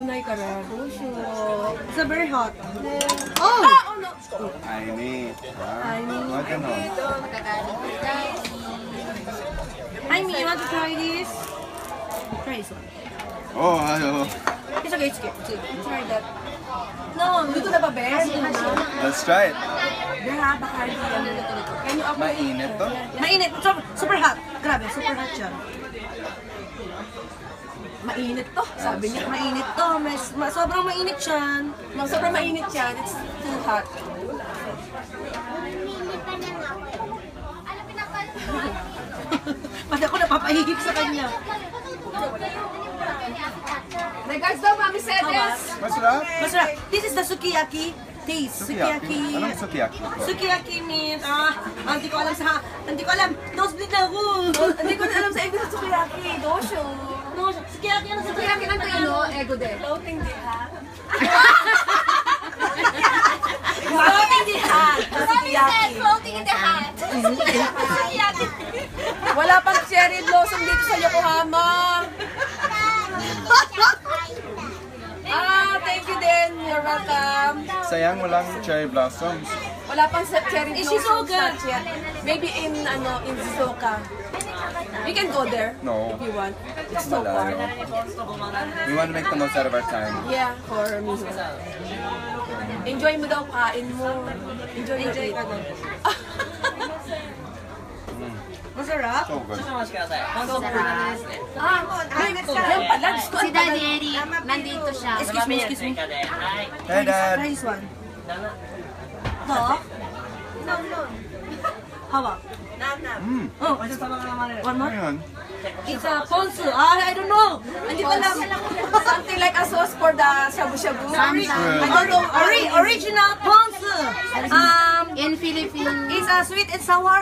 It's very hot. Oh! Oh no! I need. I need. What ganon? I mean, you want to try this? Try this one. Oh, ayaw. It's okay, it's okay. It's okay. Try that. No, luto na ba, Ben? Let's try it. Beha, baka hindi yan. Can you open it? Mainit to? Mainit. Super hot. Grabe, super hot siya. Mainit to. Sabi niya. Mainit to. Sobrang mainit siya. Sobrang mainit yan. It's too hot. Pati ako napapahigip sa kanya. Regards daw, Mami Sedes. Masarap? Masarap. This is the sukiyaki taste. Sukiyaki. Anong sukiyaki? Sukiyaki means, hindi ko alam sa, hindi ko alam. Nosebleed na ako. Hindi ko na alam sa English sukiyaki. Dosho. No, sukiyaki ano sa Sukiyaki ng Taino, ego de. Floating di ha? Floating di ha? Sukiyaki. Floating in the hat. Sukiyaki. Wala pang cherry blossom dito sa Yokohama. Thank you din. You're welcome. Sayang walang cherry blossoms. Wala pang cherry Is blossom Shizuoka? not yet. Maybe in Shizuoka. We can go there. No. If you want. It's so far. Malayo. We want to make the most out of our time. Yeah, for me. Enjoy mo daw kain mo. Enjoy ka daw. Masarap? So good. Yan pala. Si Daddy Eddie, nandito siya. Excuse me. Hey, Dad. Try this one. No? No. Hawak. Oh, one more? Ano yun? It's a ponzu. I don't know. Hindi ko alam. Something like a sauce for the shabu-shabu. I don't know. Original ponzu. In Philippines, It's a sweet and sour.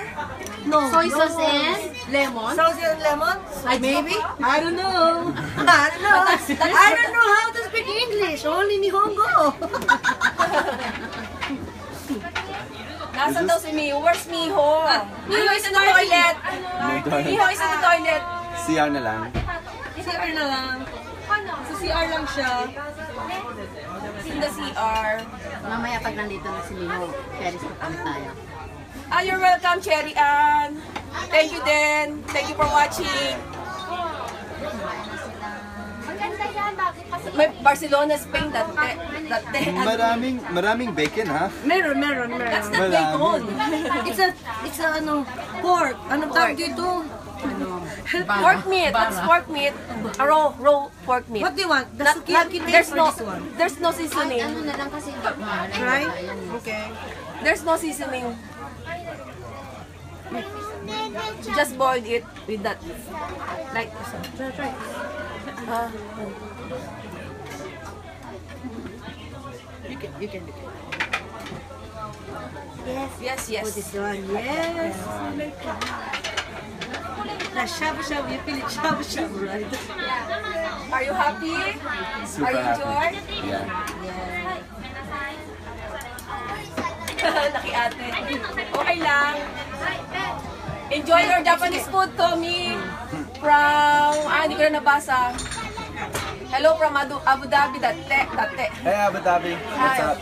No. soy sauce and Lemon. Sauce and lemon? Maybe? I don't know. I don't know how to speak English. Only Nihongo. Nasaan daw si Miho? Where's Miho? Miho is in the toilet. Miho is in the toilet. CR na lang. CR na lang. Sa CR lang siya. In the CR. mamaya pag nandito na si Miho, Paris ko kami tayo. You're welcome, Cherry Ann. Thank you din. Thank you for watching. May Barcelona, Spain, dati. Maraming bacon, ha? Meron. That's not Marami. bacon. It's a pork. Anong tawag dito? Pork meat. That's pork meat. A raw pork meat. What do you want? The Not- sukiyaki there's taste no or this one? there's no Ano seasoning. na lang kasi Try? Okay. There's no seasoning. Just boil it with that. Like Try. You can. yes. This one, yes. The shabu-shabu, you feel it shabu-shabu, right? Are you happy? Super Are you happy. enjoy? Yeah. Laki ate. Okay lang. Enjoy your Japanese food, Tommy. From, hindi ko na nabasa. Hello from Abu Dhabi, dati. Hey, Abu Dhabi. What's up?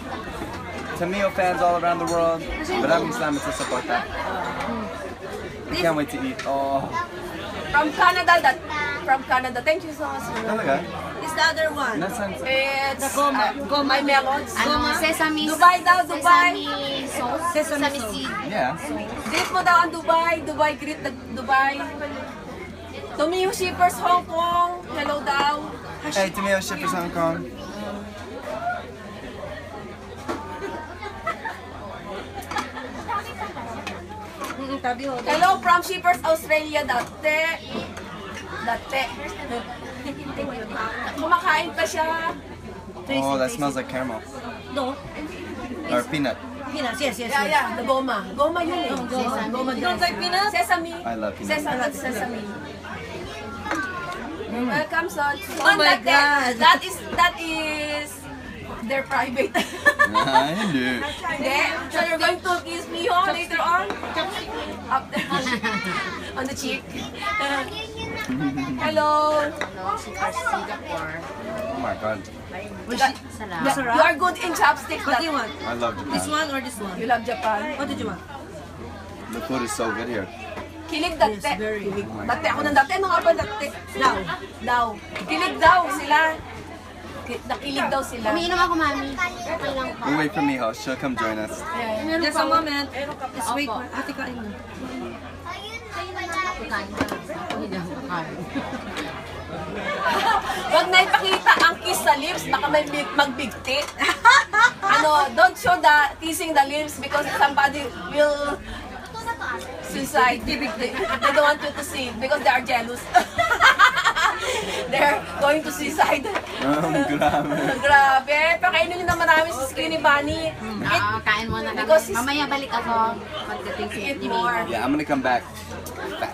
Tamil fans all around the world. Maraming salamat sa suporta. I can't wait to eat. Oh. From Canada, from Canada. Thank you so much. Talaga? It's the other one. Nasaan? It's Goma. my melons. sesame Dubai daw, Dubai. Sesame sauce, Sesame sesame sauce. seed. Yeah. Greet mo daw ang Dubai. Greet the Dubai. Tumiyo Shippers Hong Kong. Hello daw. Hey, Tamil Shippers Hong Kong. Hello from Shippers Australia. Dati. Kumakain pa siya. Oh, that smells like caramel. No. Or peanut. Peanuts, yes. Yeah. The goma. Goma yun eh. Goma. You don't like peanuts? Sesame. I love peanuts. Sesame. Welcome, son. Oh my God. That is their private. Hindi. Hindi? So you're going to kiss me later on? Up there. On the cheek. Hello. Hello, si Singapore. Oh my god. Salamat. You are good in chopsticks. What do you want? I love This Japan. one or this one? You love Japan. What did you want? The food is so good here. Kilig dati. Yes, very. Dati ako ng dati. Ano nga ba dati? Daw. Daw. Kilig daw sila. Nakilig daw sila. Umiinom ako, mami. Okay lang po. We'll wait for Miho. She'll come join us. Yeah. Just a moment. Just wait. Opo. Ate, kain mo. Kain na. Hindi na ako kain. Huwag na ipakita ang kiss sa lips, baka may magbigti. Ano, don't show the kissing the lips because somebody will suicide. They don't want you to see because they are jealous. They're going to suicide. Grabe. Grabe, pakainin nyo na marami si Skinny Bunny. Oo, kain muna kami. Because Mamaya balik ako. Pagdating si Eat Mimi. more. Yeah, I'm gonna come back. Fat.